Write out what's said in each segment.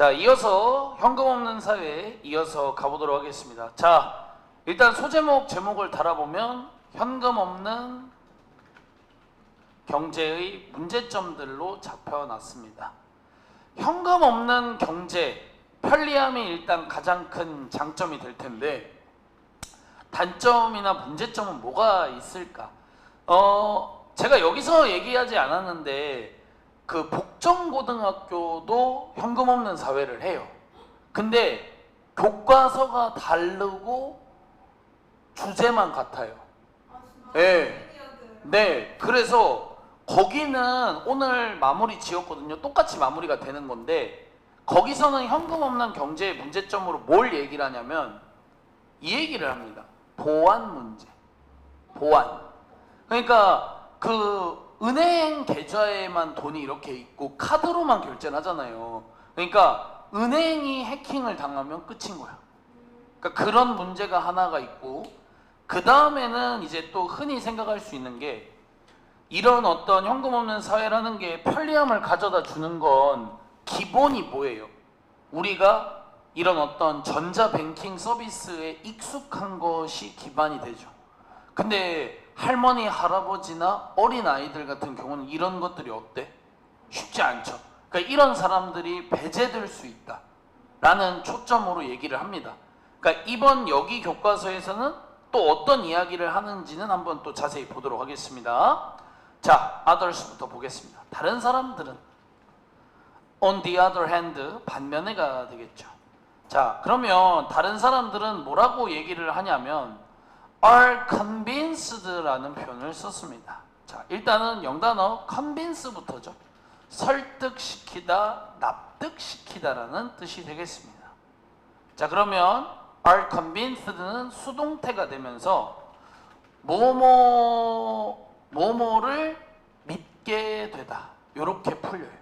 자, 이어서 현금 없는 사회에 이어서 가보도록 하겠습니다. 자, 일단 소제목 제목을 달아보면 현금 없는 경제의 문제점들로 잡혀놨습니다. 현금 없는 경제, 편리함이 일단 가장 큰 장점이 될 텐데 단점이나 문제점은 뭐가 있을까? 제가 여기서 얘기하지 않았는데 그 복정고등학교도 현금 없는 사회를 해요. 근데 교과서가 다르고 주제만 같아요. 네. 네. 그래서 거기는 오늘 마무리 지었거든요. 똑같이 마무리가 되는 건데 거기서는 현금 없는 경제의 문제점으로 뭘 얘기를 하냐면 이 얘기를 합니다. 보안 문제. 보안. 그러니까 그 은행 계좌에만 돈이 이렇게 있고 카드로만 결제를 하잖아요. 그러니까 은행이 해킹을 당하면 끝인 거야. 그러니까 그런 문제가 하나가 있고 그 다음에는 이제 또 흔히 생각할 수 있는 게 이런 어떤 현금 없는 사회라는 게 편리함을 가져다 주는 건 기본이 뭐예요? 우리가 이런 어떤 전자뱅킹 서비스에 익숙한 것이 기반이 되죠. 근데 할머니, 할아버지나 어린 아이들 같은 경우는 이런 것들이 어때? 쉽지 않죠. 그러니까 이런 사람들이 배제될 수 있다 라는 초점으로 얘기를 합니다. 그러니까 이번 여기 교과서에서는 또 어떤 이야기를 하는지는 한번 또 자세히 보도록 하겠습니다. 자, others부터 보겠습니다. 다른 사람들은 on the other hand, 반면에가 되겠죠. 자, 그러면 다른 사람들은 뭐라고 얘기를 하냐면 are convinced라는 표현을 썼습니다. 자, 일단은 영단어 convince부터죠. 설득시키다, 납득시키다라는 뜻이 되겠습니다. 자, 그러면 are convinced는 수동태가 되면서 뭐뭐를 믿게 되다 이렇게 풀려요.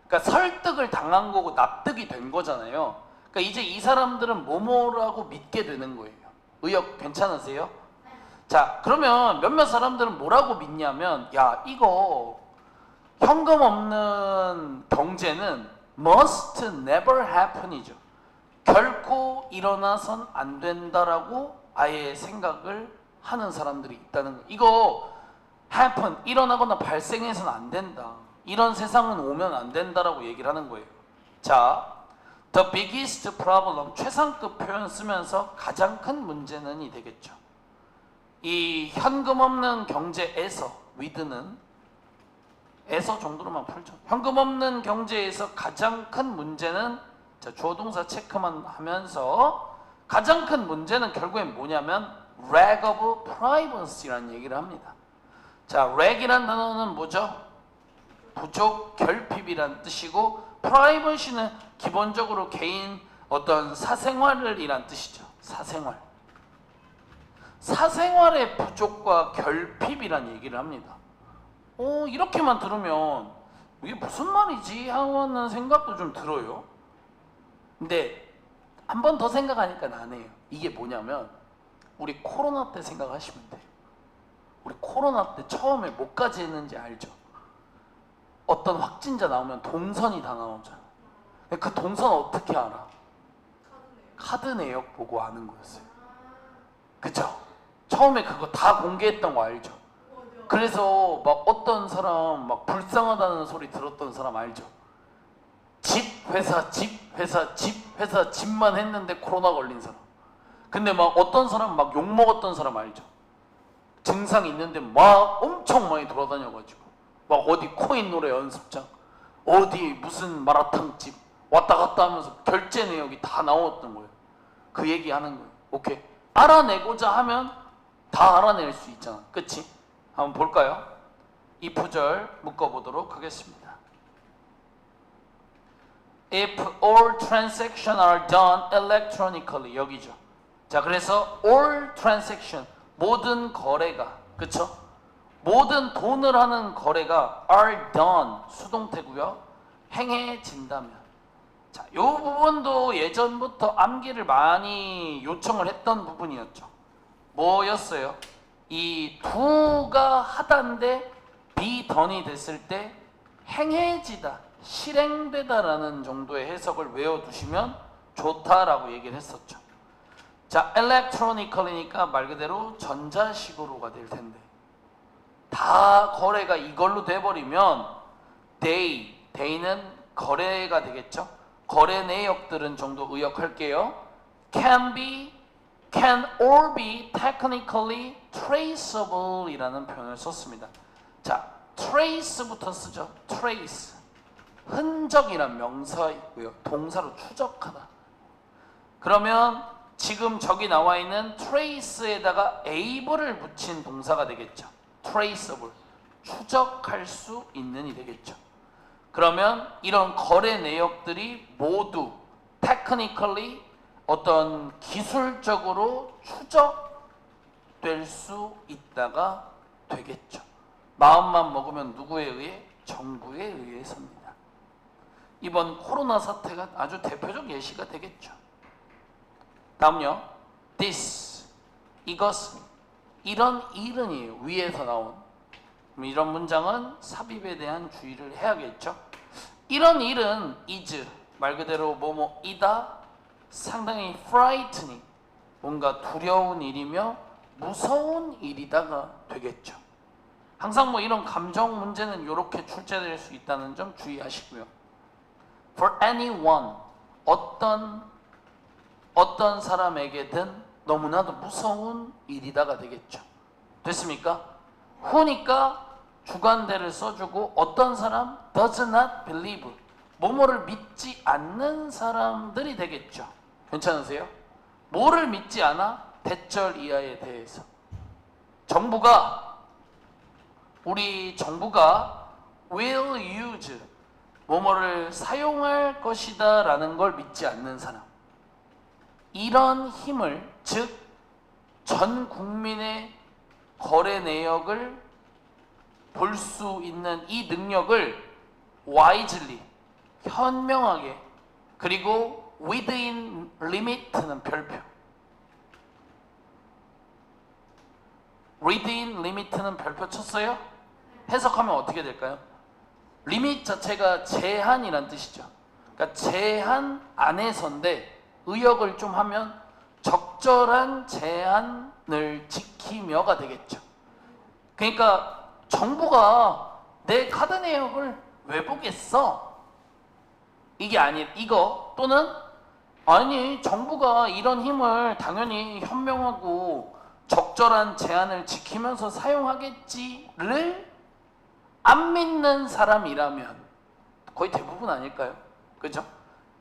그러니까 설득을 당한 거고 납득이 된 거잖아요. 그러니까 이제 이 사람들은 뭐뭐라고 믿게 되는 거예요. 의역 괜찮으세요? 자, 그러면 몇몇 사람들은 뭐라고 믿냐면 야, 이거 현금 없는 경제는 must never happen이죠. 결코 일어나선 안 된다라고 아예 생각을 하는 사람들이 있다는 거예요. 이거 happen, 일어나거나 발생해서는 안 된다. 이런 세상은 오면 안 된다라고 얘기를 하는 거예요. 자, the biggest problem, 최상급 표현 쓰면서 가장 큰 문제는 이 되겠죠. 이 현금 없는 경제에서 with는 에서 정도로만 풀죠. 현금 없는 경제에서 가장 큰 문제는 자, 주어 동사 체크만 하면서 가장 큰 문제는 결국엔 뭐냐면 lack of privacy라는 얘기를 합니다. 자, lack이란 단어는 뭐죠? 부족, 결핍이란 뜻이고 privacy는 기본적으로 개인 어떤 사생활이란 뜻이죠. 사생활. 사생활의 부족과 결핍이란 얘기를 합니다. 이렇게만 들으면 이게 무슨 말이지 하는 생각도 좀 들어요. 근데 한 번 더 생각하니까 나네요. 이게 뭐냐면 우리 코로나 때 생각하시면 돼요. 우리 코로나 때 처음에 뭐까지 했는지 알죠? 어떤 확진자 나오면 동선이 다 나오잖아. 그 동선 어떻게 알아? 카드 내역 보고 아는 거였어요. 그쵸? 처음에 그거 다 공개했던 거 알죠? 그래서 막 어떤 사람 막 불쌍하다는 소리 들었던 사람 알죠? 집, 회사, 집, 회사, 집, 회사, 집만 했는데 코로나 걸린 사람. 근데 막 어떤 사람 막 욕먹었던 사람 알죠? 증상 있는데 막 엄청 많이 돌아다녀가지고 막 어디 코인 노래 연습장, 어디 무슨 마라탕집 왔다 갔다 하면서 결제 내역이 다 나왔던 거예요. 그 얘기 하는 거예요. 오케이. 알아내고자 하면 다 알아낼 수 있잖아. 그치? 한번 볼까요? 이 구절 묶어보도록 하겠습니다. If all transactions are done electronically, 여기죠. 자, 그래서 all transaction, 모든 거래가, 그쵸? 모든 돈을 하는 거래가 are done, 수동태고요. 행해진다면. 자, 이 부분도 예전부터 암기를 많이 요청을 했던 부분이었죠. 뭐였어요? 이 do가 하다인데 be done이 됐을 때 행해지다 실행되다라는 정도의 해석을 외워두시면 좋다라고 얘기를 했었죠. 자, electronically니까 말 그대로 전자식으로가 될 텐데 다 거래가 이걸로 돼버리면 day는 거래가 되겠죠. 거래 내역들은 정도 의역할게요. can all be technically traceable 이라는 표현을 썼습니다. 자, trace부터 쓰죠. trace 흔적이란 명사 있고요. 동사로 추적하다. 그러면 지금 저기 나와 있는 trace에다가 able을 붙인 동사가 되겠죠. traceable 추적할 수 있는이 되겠죠. 그러면 이런 거래 내역들이 모두 technically 어떤 기술적으로 추적될 수 있다가 되겠죠. 마음만 먹으면 누구에 의해? 정부에 의해서입니다. 이번 코로나 사태가 아주 대표적 예시가 되겠죠. 다음요. this 이것은 이런 일은이에요. 위에서 나온 이런 문장은 삽입에 대한 주의를 해야겠죠. 이런 일은 is 말 그대로 뭐뭐이다 상당히 frightening 뭔가 두려운 일이며 무서운 일이다가 되겠죠. 항상 뭐 이런 감정 문제는 이렇게 출제될 수 있다는 점 주의하시고요. For anyone 어떤 사람에게든 너무나도 무서운 일이다가 되겠죠. 됐습니까? who니까 주관대를 써주고 어떤 사람 does not believe 뭐뭐를 믿지 않는 사람들이 되겠죠. 괜찮으세요? 뭐를 믿지 않아? 대절 이하에 대해서 우리 정부가 will use 뭐뭐를 사용할 것이다 라는 걸 믿지 않는 사람 이런 힘을 즉 전 국민의 거래 내역을 볼 수 있는 이 능력을 wisely 현명하게 그리고 within limit는 별표 within limit는 별표 쳤어요? 해석하면 어떻게 될까요? 리밋 자체가 제한이란 뜻이죠. 그러니까 제한 안에서인데 의역을 좀 하면 적절한 제한을 지키며가 되겠죠. 그러니까 정부가 내 카드 내역을 왜 보겠어? 이게 아니 이거 또는 아니 정부가 이런 힘을 당연히 현명하고 적절한 제한을 지키면서 사용하겠지를 안 믿는 사람이라면 거의 대부분 아닐까요? 그죠?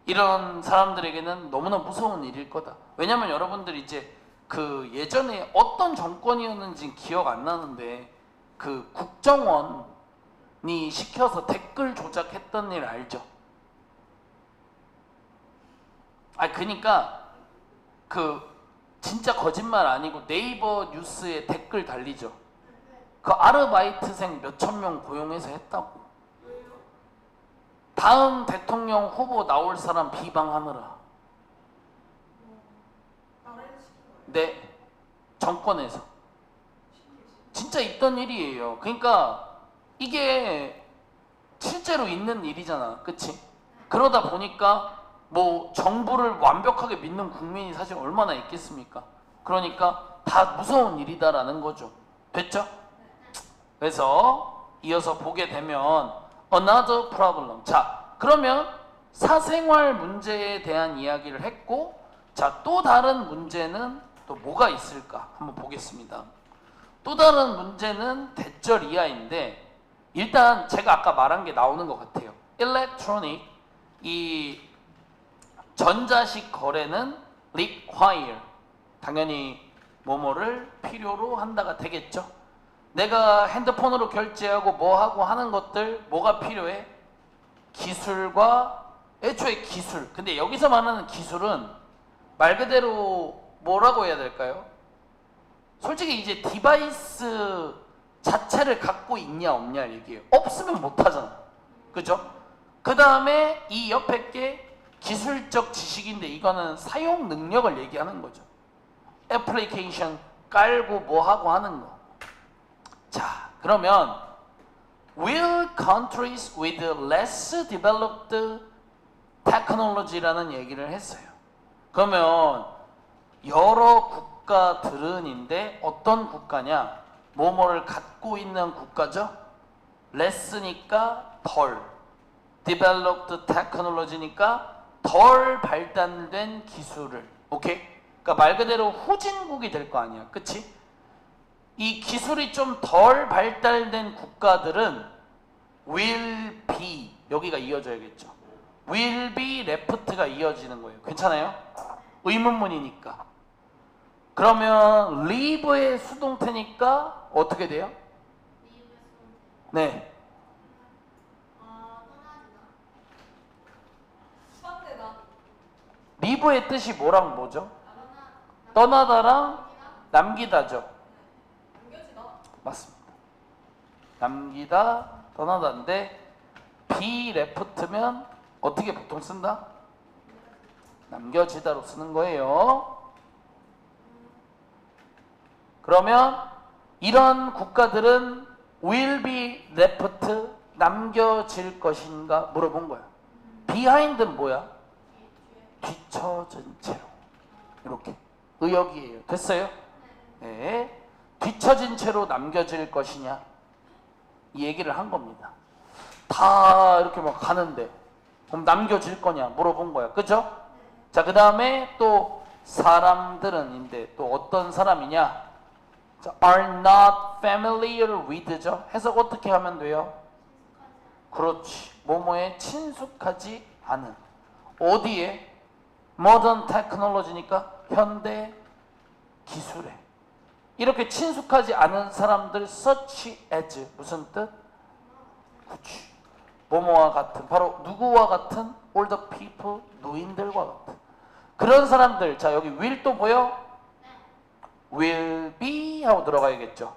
이런 사람들에게는 너무나 무서운 일일 거다. 왜냐면 여러분들 이제 그 예전에 어떤 정권이었는지 기억 안 나는데 그 국정원이 시켜서 댓글 조작했던 일 알죠? 그러니까 그 진짜 거짓말 아니고 네이버 뉴스에 댓글 달리죠. 그 아르바이트생 몇천 명 고용해서 했다고. 다음 대통령 후보 나올 사람 비방하느라. 네, 정권에서. 진짜 있던 일이에요. 그러니까 이게 실제로 있는 일이잖아. 그치? 그러다 보니까 뭐 정부를 완벽하게 믿는 국민이 사실 얼마나 있겠습니까? 그러니까 다 무서운 일이다라는 거죠. 됐죠? 그래서 이어서 보게 되면 another problem. 자, 그러면 사생활 문제에 대한 이야기를 했고, 자, 또 다른 문제는 또 뭐가 있을까? 한번 보겠습니다. 또 다른 문제는 대절 이하인데, 일단 제가 아까 말한 게 나오는 것 같아요. electronic, 이 전자식 거래는 require, 당연히 뭐뭐를 필요로 한다가 되겠죠. 내가 핸드폰으로 결제하고 뭐하고 하는 것들 뭐가 필요해? 기술과 애초에 기술. 근데 여기서 말하는 기술은 말 그대로 뭐라고 해야 될까요? 솔직히 이제 디바이스 자체를 갖고 있냐 없냐 얘기예요. 없으면 못하잖아. 그죠? 그 다음에 이 옆에 게 기술적 지식인데 이거는 사용 능력을 얘기하는 거죠. 애플리케이션 깔고 뭐하고 하는 거. 자, 그러면 will countries with less developed technology라는 얘기를 했어요. 그러면 여러 국가들은인데 어떤 국가냐? 뭐뭐를 갖고 있는 국가죠? less니까 덜, developed technology니까 덜 발달된 기술을, 오케이? 그러니까 말 그대로 후진국이 될 거 아니야, 그치? 이 기술이 좀 덜 발달된 국가들은 will be, 여기가 이어져야겠죠. will be left가 이어지는 거예요. 괜찮아요? 의문문이니까. 그러면 live의 수동태니까 어떻게 돼요? 네. live의 뜻이 뭐랑 뭐죠? 떠나다랑 남기다죠. 맞습니다. 남기다, 떠나다인데 be left면 어떻게 보통 쓴다? 남겨지다로 쓰는 거예요. 그러면 이런 국가들은 will be left, 남겨질 것인가 물어본 거야. behind는 뭐야? 뒤처진 채로. 이렇게 의역이에요. 됐어요? 네. 뒤처진 채로 남겨질 것이냐, 이 얘기를 한 겁니다. 다 이렇게 막 가는데 그럼 남겨질 거냐 물어본 거야. 그죠? 자, 그 다음에 또 사람들은인데 또 어떤 사람이냐? 자, are not familiar with죠. 해석 어떻게 하면 돼요? 그렇지. 뭐뭐에 친숙하지 않은. 어디에? modern technology니까 현대 기술에. 이렇게 친숙하지 않은 사람들 such as 무슨 뜻? 그치. 뭐뭐와 같은, 바로 누구와 같은? older people, 노인들과 같은 그런 사람들. 자, 여기 will 또 보여? will be 하고 들어가야겠죠.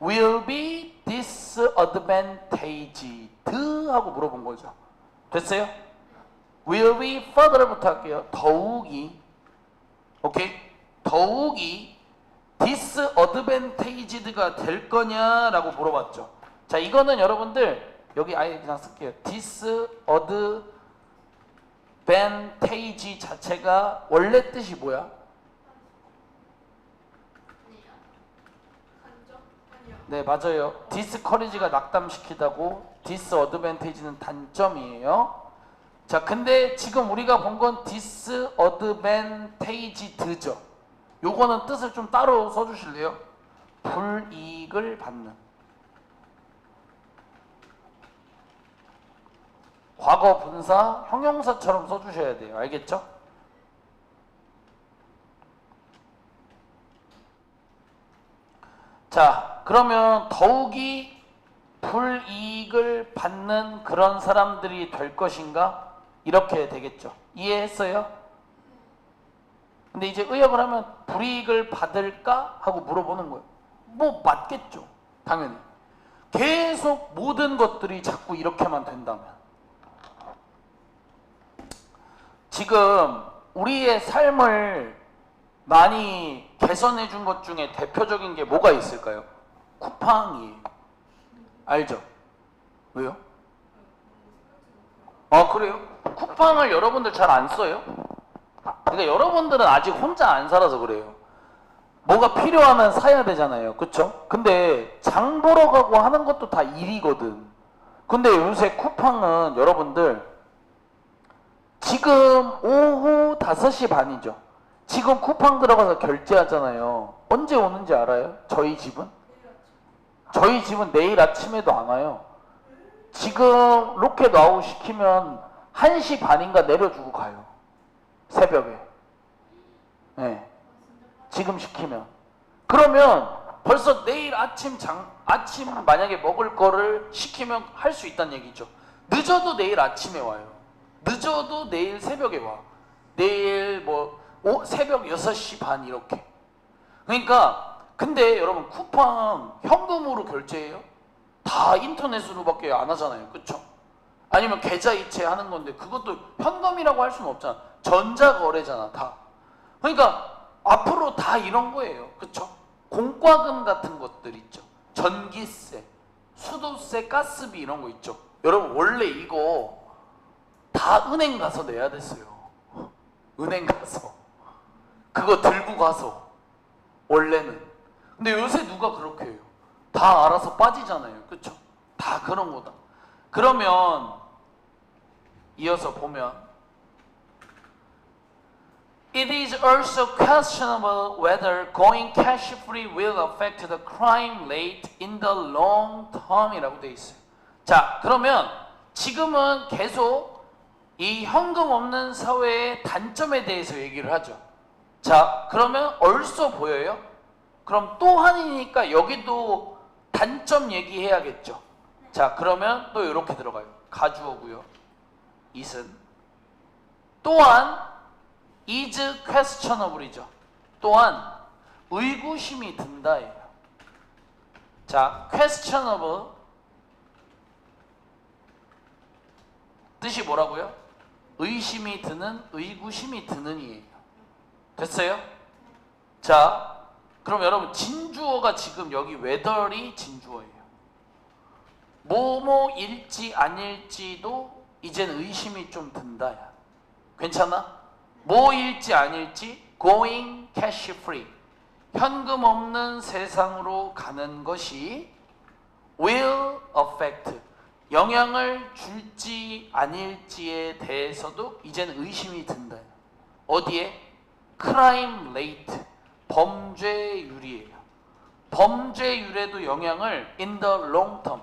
will be disadvantaged 하고 물어본 거죠. 됐어요? will be further부터 할게요. 더욱이, 오케이? 더욱이 disadvantaged가 될 거냐라고 물어봤죠. 자, 이거는 여러분들 여기 아예 그냥 쓸게요. disadvantage 자체가 원래 뜻이 뭐야? 네, 맞아요. discourage가 낙담시키다고, disadvantage는 단점이에요. 자, 근데 지금 우리가 본 건 disadvantaged죠. 요거는 뜻을 좀 따로 써주실래요? 불이익을 받는. 과거 분사, 형용사처럼 써주셔야 돼요. 알겠죠? 자, 그러면 더욱이 불이익을 받는 그런 사람들이 될 것인가? 이렇게 되겠죠. 이해했어요? 근데 이제 의역을 하면 불이익을 받을까? 하고 물어보는 거예요. 뭐 맞겠죠. 당연히. 계속 모든 것들이 자꾸 이렇게만 된다면. 지금 우리의 삶을 많이 개선해 준 것 중에 대표적인 게 뭐가 있을까요? 쿠팡이에요. 알죠? 왜요? 아, 그래요? 쿠팡을 여러분들 잘 안 써요? 그러니까 여러분들은 아직 혼자 안 살아서 그래요. 뭐가 필요하면 사야 되잖아요. 그쵸? 근데 장 보러 가고 하는 것도 다 일이거든. 근데 요새 쿠팡은 여러분들 지금 오후 5시 반이죠. 지금 쿠팡 들어가서 결제하잖아요. 언제 오는지 알아요? 저희 집은? 저희 집은 내일 아침에도 안 와요. 지금 로켓 아웃 시키면 1시 반인가 내려주고 가요. 새벽에. 네. 지금 시키면. 그러면 벌써 내일 아침 만약에 먹을 거를 시키면 할 수 있다는 얘기죠. 늦어도 내일 아침에 와요. 늦어도 내일 새벽에 와. 내일 새벽 6시 반 이렇게. 그러니까 근데 여러분 쿠팡 현금으로 결제해요? 다 인터넷으로밖에 안 하잖아요. 그쵸? 아니면 계좌이체 하는 건데 그것도 현금이라고 할 수는 없잖아. 전자거래잖아 다. 그러니까 앞으로 다 이런 거예요. 그쵸? 공과금 같은 것들 있죠. 전기세, 수도세, 가스비 이런 거 있죠. 여러분 원래 이거 다 은행 가서 내야 됐어요. 은행 가서 그거 들고 가서 원래는. 근데 요새 누가 그렇게 해요? 다 알아서 빠지잖아요. 그쵸? 다 그런 거다. 그러면 이어서 보면 It is also questionable whether going cash-free will affect the crime rate in the long term이라고 돼 있어요. 자, 그러면 지금은 계속 이 현금 없는 사회의 단점에 대해서 얘기를 하죠. 자, 그러면 얼쏘 보여요? 그럼 또 한이니까 여기도 단점 얘기해야겠죠. 자, 그러면 또 이렇게 들어가요. 가주어고요. it은 또한 is questionable이죠. 또한 의구심이 든다예요. 자, questionable 뜻이 뭐라고요? 의심이 드는, 의구심이 드는이에요. 됐어요? 자, 그럼 여러분 진주어가 지금 여기 whether이 진주어예요. 뭐뭐일지 아닐지도 이젠 의심이 좀 든다야. 괜찮아? 뭐일지 아닐지 going cash free 현금 없는 세상으로 가는 것이 will affect 영향을 줄지 아닐지에 대해서도 이젠 의심이 든다. 어디에? crime rate 범죄율이에요. 범죄율에도 영향을 in the long term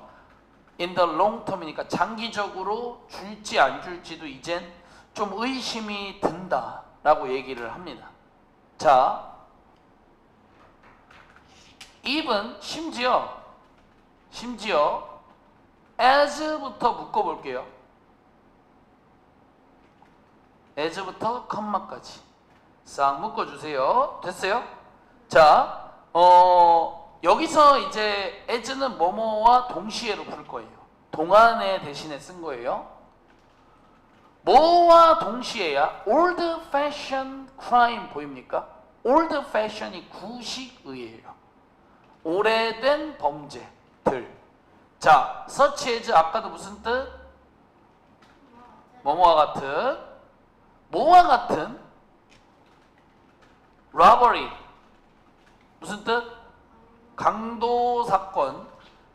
in the long term이니까 장기적으로 줄지 안 줄지도 이젠 좀 의심이 든다라고 얘기를 합니다. 자, even 심지어 as부터 묶어볼게요. as부터 컴마까지 싹 묶어주세요. 됐어요? 자, 여기서 이제 as는 뭐뭐와 동시에로 풀 거예요. 동안에 대신에 쓴 거예요. 뭐와 동시에야? old fashioned crime 보입니까? old fashion이 구식의예요. 오래된 범죄들. 자, such as 아까도 무슨 뜻? 뭐뭐와 같은. 뭐와 같은? robbery 무슨 뜻? 강도 사건.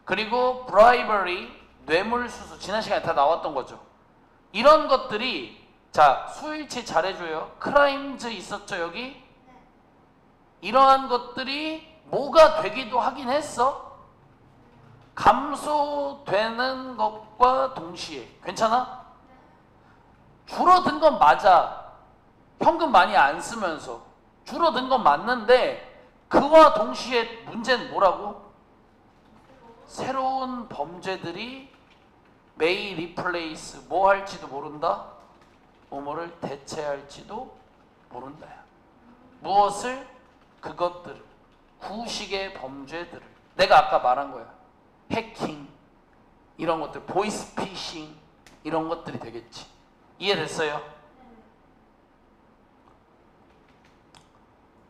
그리고 bribery 뇌물수수. 지난 시간에 다 나왔던 거죠. 이런 것들이 자 수일치 잘해줘요. crimes 있었죠 여기? 이러한 것들이 뭐가 되기도 하긴 했어. 감소되는 것과 동시에 괜찮아? 줄어든 건 맞아. 현금 많이 안 쓰면서 줄어든 건 맞는데 그와 동시에 문제는 뭐라고? 새로운 범죄들이 may replace 뭐 할지도 모른다. 뭐뭐를 대체할지도 모른다. 무엇을? 그것들을. 구식의 범죄들을. 내가 아까 말한 거야. 해킹 이런 것들, 보이스피싱 이런 것들이 되겠지. 이해됐어요?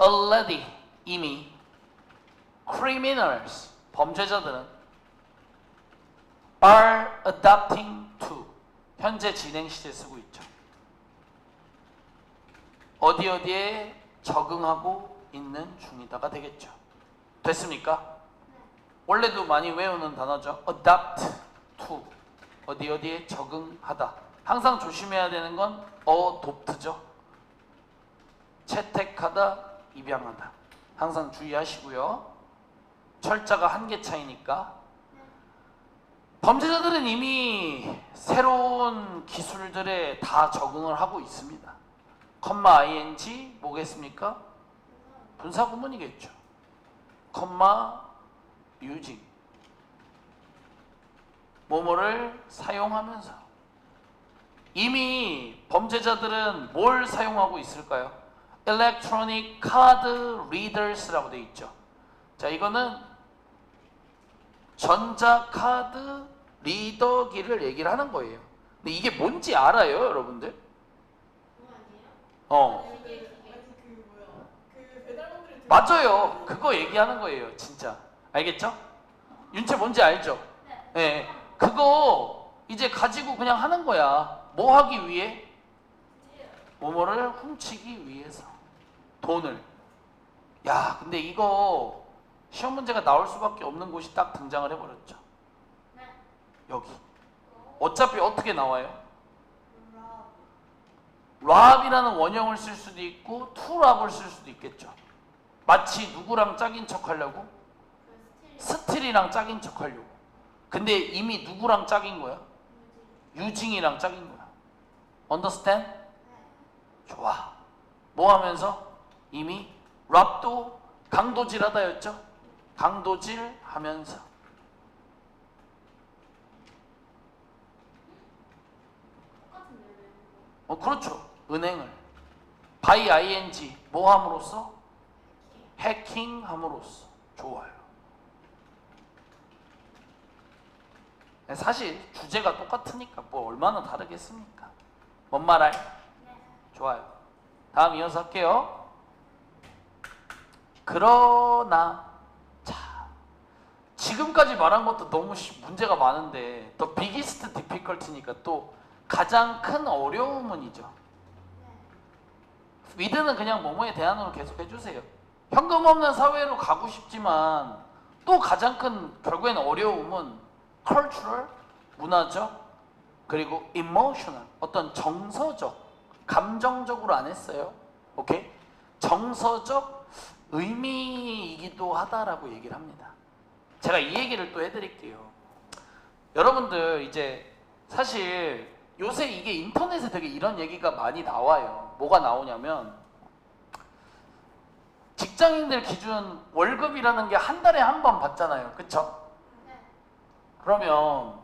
already 이미 criminals 범죄자들은 are adapting to 현재 진행 시제 쓰고 있죠. 어디에 적응하고 있는 중이다가 되겠죠. 됐습니까? 원래도 많이 외우는 단어죠. adapt to 어디에 적응하다. 항상 조심해야 되는 건 adopt죠. 채택하다, 입양하다. 항상 주의하시고요. 철자가 한 개 차이니까. 범죄자들은 이미 새로운 기술들에 다 적응을 하고 있습니다. 컴마 ing 뭐겠습니까? 분사구문이겠죠. 컴마 using 뭐뭐를 사용하면서. 이미 범죄자들은 뭘 사용하고 있을까요? Electronic Card Readers라고 되어 있죠. 자, 이거는 전자카드 리더기를 얘기를 하는 거예요. 근데 이게 뭔지 알아요, 여러분들? 맞아요. 그거 얘기하는 거예요, 진짜. 알겠죠? 윤채 뭔지 알죠? 예, 그거 이제 가지고 그냥 하는 거야. 뭐 하기 위해? 뭐뭐를 훔치기 위해서. 돈을. 야, 근데 이거 시험 문제가 나올 수밖에 없는 곳이 딱 등장을 해버렸죠. 여기. 어차피 어떻게 나와요? 랍이라는 원형을 쓸 수도 있고 투랍을 쓸 수도 있겠죠. 마치 누구랑 짝인 척 하려고? 스틸이랑 짝인 척 하려고. 근데 이미 누구랑 짝인 거야? 유징이랑 짝인 거야. Understand? 좋아. 뭐 하면서? 이미 랍도 강도질하다였죠? 강도질 하면서. 그렇죠. 은행을 by ing 뭐 함으로써? 해킹함으로써. 좋아요. 사실 주제가 똑같으니까 뭐 얼마나 다르겠습니까? 뭔 말할? 좋아요. 다음 이어서 할게요. 그러나 자, 지금까지 말한 것도 너무 문제가 많은데 더 biggest difficulty니까 또 가장 큰 어려움은 이죠. with는 그냥 뭐뭐에 대한으로 계속 해주세요. 현금 없는 사회로 가고 싶지만 또 가장 큰 결국에는 어려움은 cultural, 문화적, 그리고 emotional, 어떤 정서적, 감정적으로 안 했어요. 오케이? 정서적 의미이기도 하다라고 얘기를 합니다. 제가 이 얘기를 또 해드릴게요. 여러분들 이제 사실 요새 이게 인터넷에 되게 이런 얘기가 많이 나와요. 뭐가 나오냐면 직장인들 기준 월급이라는 게 한 달에 한 번 받잖아요. 그쵸? 그러면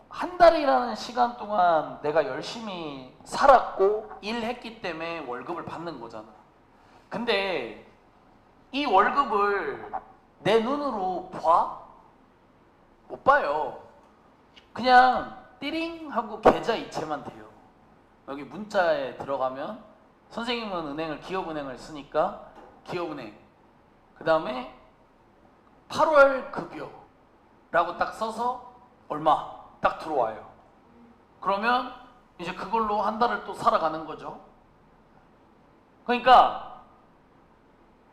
한 달이라는 시간 동안 내가 열심히 살았고 일했기 때문에 월급을 받는 거잖아. 근데 이 월급을 내 눈으로 봐? 못 봐요. 그냥 띠링 하고 계좌 이체만 돼요. 여기 문자에 들어가면 선생님은 은행을 기업은행을 쓰니까 기업은행, 그 다음에 8월 급여라고 딱 써서 얼마 딱 들어와요. 그러면 이제 그걸로 한 달을 또 살아가는 거죠. 그러니까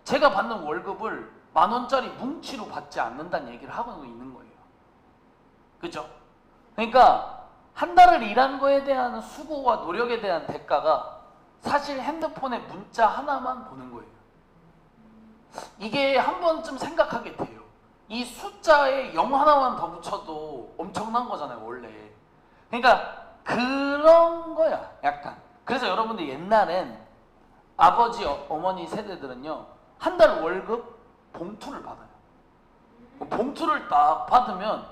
제가 받는 월급을 10,000원짜리 뭉치로 받지 않는다는 얘기를 하고 있는 거예요. 그죠? 그러니까 한 달을 일한 거에 대한 수고와 노력에 대한 대가가 사실 핸드폰에 문자 하나만 보는 거예요. 이게 한 번쯤 생각하게 돼요. 이 숫자에 0 하나만 더 붙여도 엄청난 거잖아요, 원래. 그러니까 그런 거야, 약간. 그래서 여러분들 옛날엔 아버지, 어머니 세대들은요, 한 달 월급 봉투를 받아요. 봉투를 딱 받으면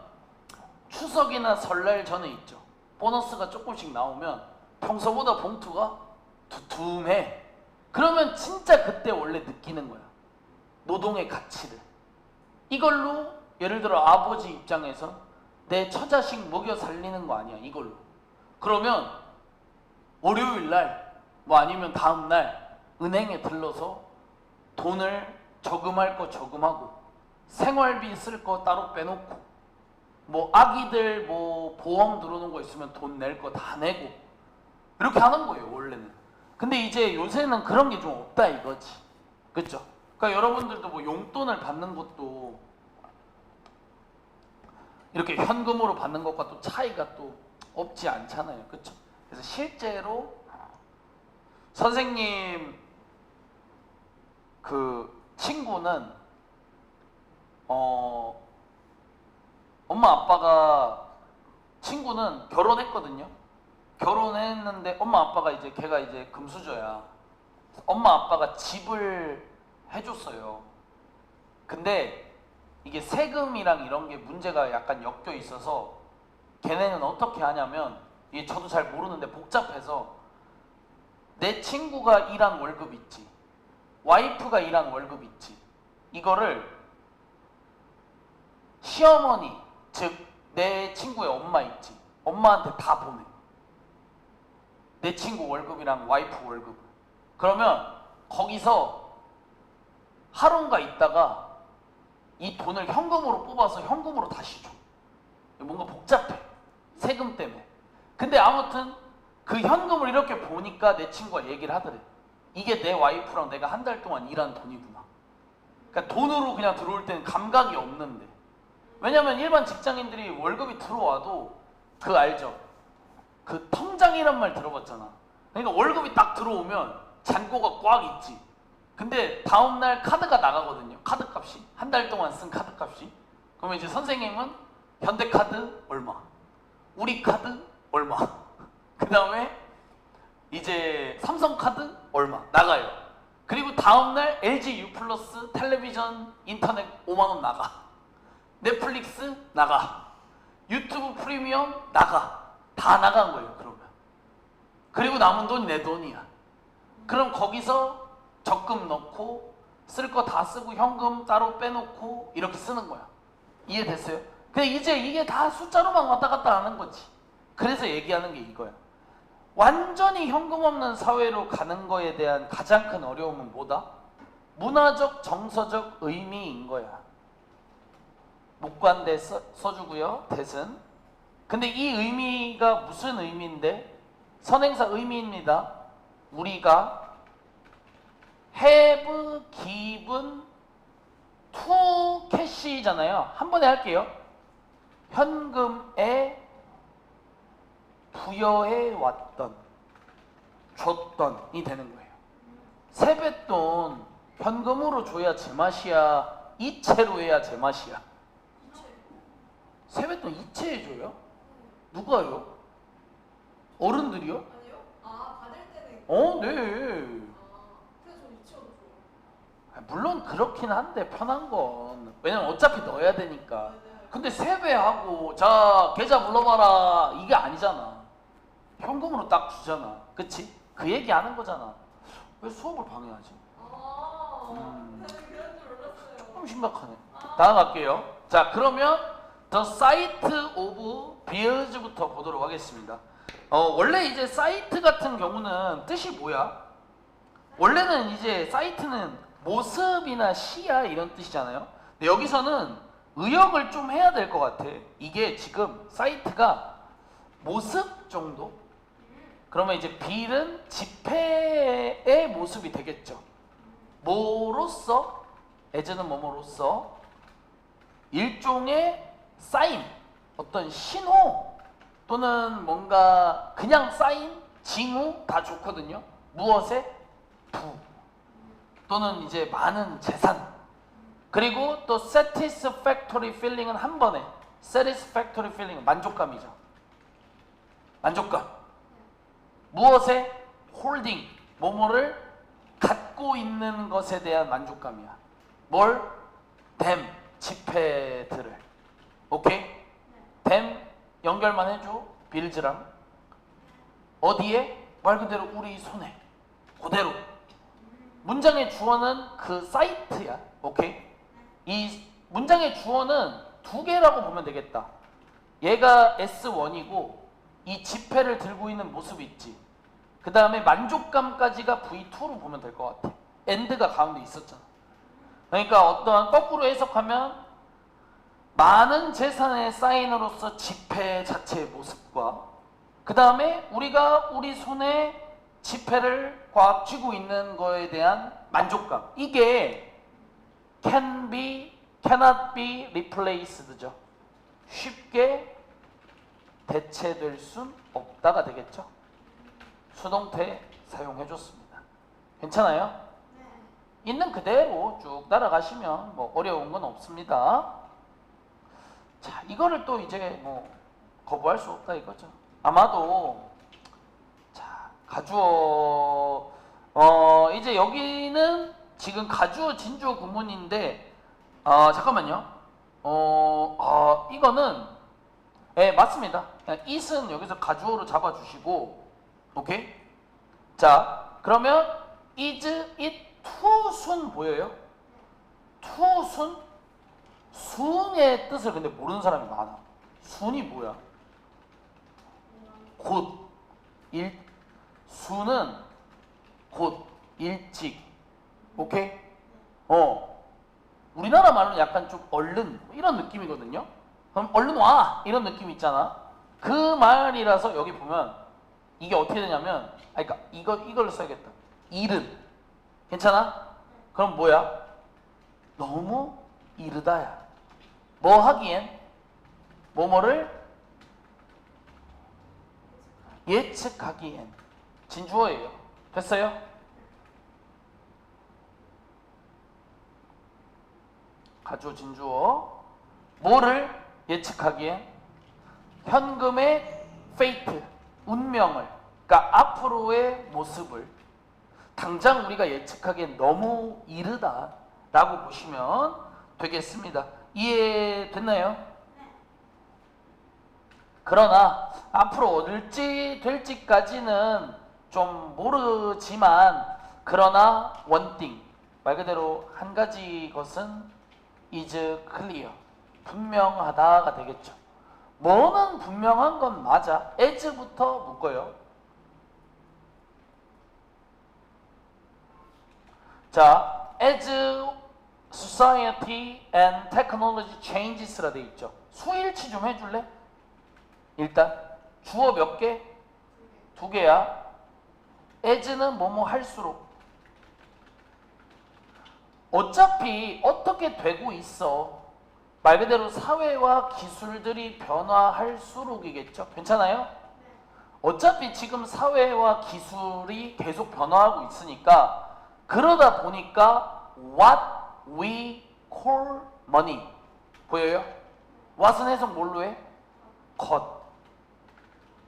추석이나 설날 전에 있죠. 보너스가 조금씩 나오면 평소보다 봉투가 두툼해. 그러면 진짜 그때 원래 느끼는 거야. 노동의 가치를. 이걸로 예를 들어 아버지 입장에서 내 처자식 먹여 살리는 거 아니야, 이걸로. 그러면 월요일 날 뭐 아니면 다음 날 은행에 들러서 돈을 저금할 거 저금하고 생활비 쓸 거 따로 빼놓고 뭐 아기들 뭐 보험 들어오는 거 있으면 돈 낼 거 다 내고 이렇게 하는 거예요, 원래는. 근데 이제 요새는 그런 게 좀 없다 이거지. 그쵸? 그러니까 여러분들도 뭐 용돈을 받는 것도 이렇게 현금으로 받는 것과 또 차이가 또 없지 않잖아요. 그쵸? 그래서 실제로 선생님 그 친구는 엄마 아빠가 친구는 결혼했거든요. 결혼했는데 엄마 아빠가 이제 걔가 이제 금수저야. 엄마 아빠가 집을 해줬어요. 근데 이게 세금이랑 이런 게 문제가 약간 엮여 있어서 걔네는 어떻게 하냐면, 이게 저도 잘 모르는데 복잡해서 내 친구가 일한 월급 있지, 와이프가 일한 월급 있지, 이거를 시어머니, 즉 내 친구의 엄마 있지, 엄마한테 다 보내. 내 친구 월급이랑 와이프 월급을. 그러면 거기서 하루인가 있다가 이 돈을 현금으로 뽑아서 현금으로 다시 줘. 뭔가 복잡해. 세금 때문에. 근데 아무튼 그 현금을 이렇게 보니까 내 친구가 얘기를 하더래. 이게 내 와이프랑 내가 한 달 동안 일한 돈이구나. 그러니까 돈으로 그냥 들어올 때는 감각이 없는데. 왜냐면 일반 직장인들이 월급이 들어와도 그 알죠? 그 통장이란 말 들어봤잖아. 그러니까 월급이 딱 들어오면 잔고가 꽉 있지. 근데 다음날 카드가 나가거든요. 카드 값이. 한 달 동안 쓴 카드 값이. 그러면 이제 선생님은 현대카드 얼마, 우리카드 얼마, 그 다음에 이제 삼성카드 얼마 나가요. 그리고 다음날 LG U 플러스 텔레비전 인터넷 5만원 나가, 넷플릭스 나가, 유튜브 프리미엄 나가. 다 나간 거예요. 그러면 그리고 남은 돈이 내 돈이야. 그럼 거기서 적금 넣고 쓸 거 다 쓰고 현금 따로 빼놓고 이렇게 쓰는 거야. 이해됐어요? 근데 이제 이게 다 숫자로만 왔다 갔다 하는 거지. 그래서 얘기하는 게 이거야. 완전히 현금 없는 사회로 가는 거에 대한 가장 큰 어려움은 뭐다? 문화적, 정서적 의미인 거야. 목관대 써주고요. 대신. 근데 이 의미가 무슨 의미인데? 선행사 의미입니다. 우리가 have given to cash잖아요. 한 번에 할게요. 현금에 부여해 왔던, 줬던이 되는 거예요. 세뱃돈 현금으로 줘야 제맛이야, 이체로 해야 제맛이야? 세뱃돈 이체해 줘요? 누가요? 어른들이요? 아니요? 아, 받을 때는. 네. 그래서 저 이체로 줘요. 물론 그렇긴 한데 편한 건. 왜냐면 어차피 넣어야 되니까. 근데 세배하고 자 계좌 불러봐라 이게 아니잖아. 현금으로 딱 주잖아. 그치? 그 얘기 하는 거잖아. 왜 수업을 방해하지? 나는 그런 줄 몰랐어요. 조금 심각하네. 다음 갈게요. 자, 그러면 The Site of Beers부터 보도록 하겠습니다. 원래 이제 사이트 같은 경우는 뜻이 뭐야? 원래는 이제 사이트는 모습이나 시야 이런 뜻이잖아요. 근데 여기서는 의역을 좀 해야 될 것 같아. 이게 지금 사이트가 모습 정도? 그러면 이제 빌은 지폐의 모습이 되겠죠. 뭐로서? as는 뭐뭐로서 일종의 사인, 어떤 신호 또는 뭔가 그냥 사인, 징후 다 좋거든요. 무엇에? 부 또는 이제 많은 재산. 그리고 또 satisfactory feeling은 한 번에, satisfactory feeling은 만족감이죠. 만족감. 무엇에? holding, 뭐뭐를 갖고 있는 것에 대한 만족감이야. 뭘? them, 지폐들을. 오케이? them 연결만 해줘. 빌즈랑. 어디에? 말 그대로 우리 손에. 그대로. 문장의 주어는 그 사이트야. 오케이? 이 문장의 주어는 두 개라고 보면 되겠다. 얘가 S1이고 이 지폐를 들고 있는 모습이 있지. 그 다음에 만족감까지가 V2로 보면 될 것 같아. end가 가운데 있었잖아. 그러니까 어떠한 거꾸로 해석하면 많은 재산의 사인으로서 지폐 자체의 모습과 그 다음에 우리가 우리 손에 지폐를 꽉 쥐고 있는 거에 대한 만족감. 이게 cannot be replaced죠. 쉽게 대체될 순 없다가 되겠죠. 수동태 사용해줬습니다. 괜찮아요? 네. 있는 그대로 쭉 따라가시면 뭐 어려운 건 없습니다. 자, 이거를 또 이제 뭐 거부할 수 없다 이거죠. 아마도 자, 가주어 이제 여기는 지금 가주어 진주어 구문인데 잠깐만요. 이거는 맞습니다. it은 여기서 가주어로 잡아주시고 오케이? 자, 그러면 is it too soon 보여요? too soon? soon의 뜻을 근데 모르는 사람이 많아. soon이 뭐야? 곧, soon은 곧, 일찍. 오케이? 우리나라 말로는 약간 좀 얼른 이런 느낌이거든요. 그럼 얼른 와 이런 느낌 있잖아. 그 말이라서 여기 보면 이게 어떻게 되냐면 그러니까 이걸로 써야겠다. 이른 괜찮아? 그럼 뭐야? 너무 이르다야. 뭐 하기엔? 뭐뭐를 예측하기엔. 진주어예요. 됐어요? 가주어 진주어. 뭐를 예측하기엔? 현금의 fate, 운명을, 그러니까 앞으로의 모습을 당장 우리가 예측하기엔 너무 이르다 라고 보시면 되겠습니다. 이해됐나요? 그러나 앞으로 어딜지 될지까지는 좀 모르지만 그러나 one thing, 말 그대로 한 가지 것은 is clear, 분명하다가 되겠죠. 뭐는 분명한 건 맞아. as부터 묶어요. 자, as society and technology changes라 돼 있죠. 수일치 좀 해줄래? 일단 주어 몇 개? 2개야. as는 뭐뭐 할수록. 어차피 어떻게 되고 있어. 말 그대로 사회와 기술들이 변화할수록이겠죠. 괜찮아요? 어차피 지금 사회와 기술이 계속 변화하고 있으니까 그러다 보니까 what we call money 보여요? what은 해석 뭘로 해? 것.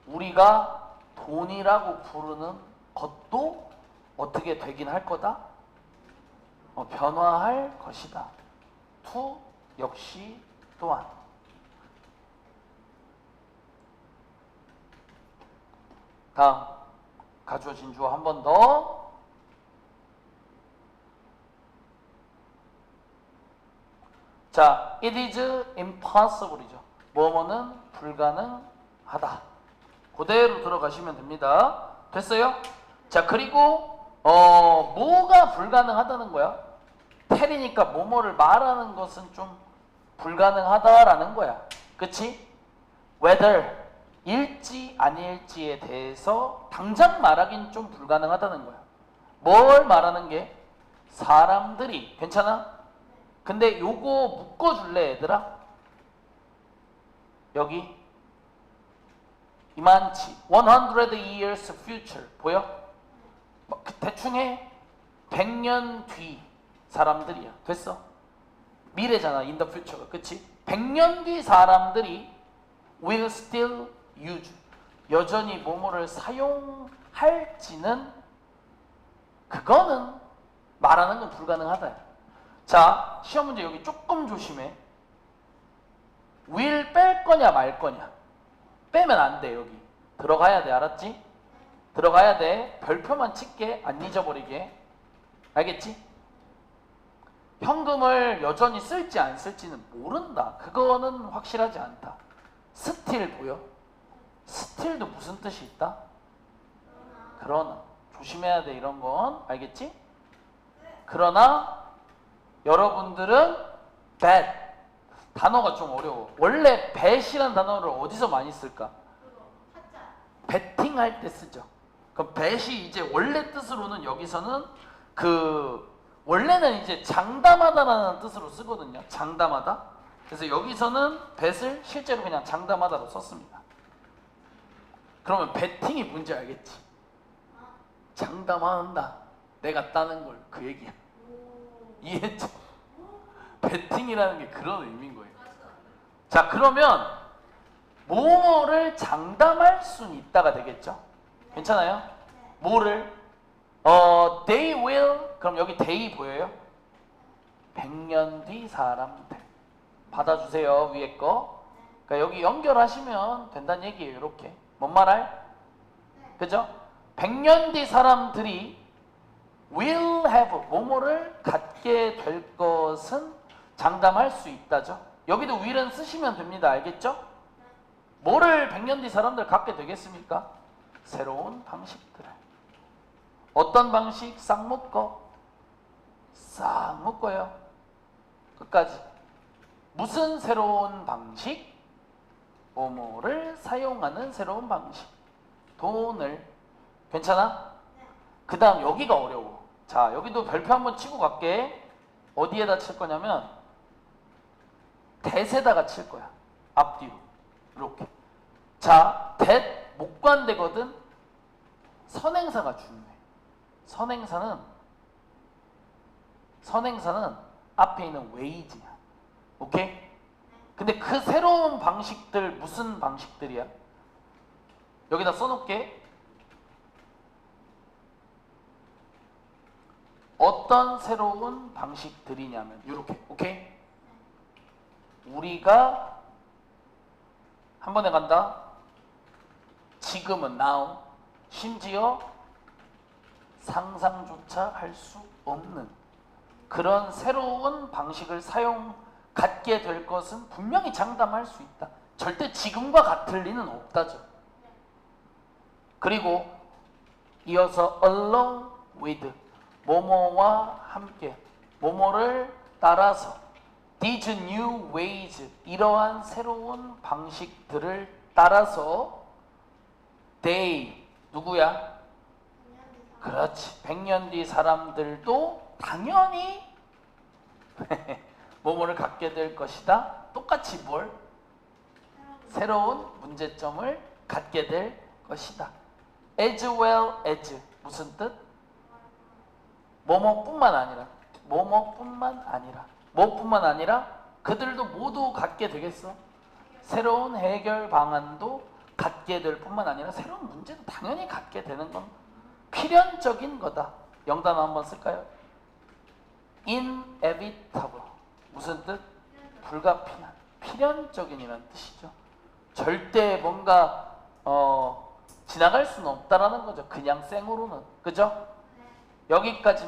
우리가 돈이라고 부르는 것도 어떻게 되긴 할 거다? 변화할 것이다. to 역시 또한. 다음 가주어 진주어 한 번 더. 자, it is impossible이죠. 뭐뭐는 불가능하다. 그대로 들어가시면 됩니다. 됐어요? 자, 그리고 뭐가 불가능하다는 거야? 텔이니까 뭐뭐를 말하는 것은 좀 불가능하다라는 거야. 그치? whether 일지 아닐지에 대해서 당장 말하긴 좀 불가능하다는 거야. 뭘 말하는 게? 사람들이. 괜찮아? 근데 요거 묶어줄래 얘들아? 여기 이만치 100 years future 보여? 대충 해. 100년 뒤 사람들이야. 됐어? 미래잖아. in the future가. 그치? 100년 뒤 사람들이 will still use 여전히 뭐뭐를 사용할지는 그거는 말하는 건 불가능하다. 자, 시험 문제 여기 조금 조심해. will 뺄 거냐 말 거냐. 빼면 안 돼. 여기 들어가야 돼. 알았지? 들어가야 돼. 별표만 칠게. 안 잊어버리게. 알겠지? 현금을 여전히 쓸지 안 쓸지는 모른다. 그거는 확실하지 않다. 스틸 보여? 스틸도 무슨 뜻이 있다? 그러나. 조심해야 돼. 이런 건. 알겠지? 그러나 여러분들은 bet. 단어가 좀 어려워. 원래 bet이란 단어를 어디서 많이 쓸까? 베팅 할 때 쓰죠. 그럼 bet이 이제 원래 뜻으로는 여기서는 원래는 이제 장담하다라는 뜻으로 쓰거든요. 장담하다. 그래서 여기서는 bet을 실제로 그냥 장담하다로 썼습니다. 그러면 베팅이 뭔지 알겠지? 장담한다. 내가 따는 걸 그 얘기야. 이해했죠? 베팅이라는 게 그런 의미인 거예요. 자, 그러면 뭐뭐를 장담할 수는 있다가 되겠죠? 괜찮아요? 뭐를? They will. 그럼 여기 they 보여요? 100년 뒤 사람들. 받아주세요. 위에 거. 그러니까 여기 연결하시면 된다는 얘기예요. 이렇게. 뭔 말할? 그죠? 100년 뒤 사람들이 will have 뭐뭐를 갖게 될 것은 장담할 수 있다죠. 여기도 will은 쓰시면 됩니다. 알겠죠? 뭐를 100년 뒤 사람들 갖게 되겠습니까? 새로운 방식들을. 어떤 방식? 싹 묶어. 싹 묶어요. 끝까지. 무슨 새로운 방식? 뭐뭐를 사용하는 새로운 방식. 돈을. 괜찮아? 그 다음 여기가 어려워. 자, 여기도 별표 한번 치고 갈게. 어디에다 칠 거냐면 that에다가 칠 거야. 앞뒤로. 이렇게. 자, that 목관되거든. 선행사가 중요해. 선행사는 앞에 있는 wage야. 오케이? 근데 그 새로운 방식들 무슨 방식들이야? 여기다 써놓을게. 어떤 새로운 방식들이냐면 이렇게. 오케이? 우리가 한 번에 간다. 지금은 now. 심지어 상상조차 할 수 없는 그런 새로운 방식을 갖게 될 것은 분명히 장담할 수 있다. 절대 지금과 같을 리는 없다죠. 그리고 이어서 along with 뭐뭐와 함께 뭐뭐를 따라서 these new ways 이러한 새로운 방식들을 따라서 they 누구야? 그렇지. 100년 뒤 사람들도 당연히 뭐뭐를 갖게 될 것이다. 똑같이 뭘? 새로운 문제점을 갖게 될 것이다. as well as 무슨 뜻? 뭐뭐뿐만 아니라 그들도 모두 갖게 되겠어. 새로운 해결 방안도 갖게 될 뿐만 아니라 새로운 문제도 당연히 갖게 되는 건 필연적인 거다. 영단어 한번 쓸까요? inevitable 무슨 뜻? 불가피한, 필연적인이라는 뜻이죠. 절대 뭔가 지나갈 수는 없다라는 거죠. 그냥 생으로는. 그죠? 여기까지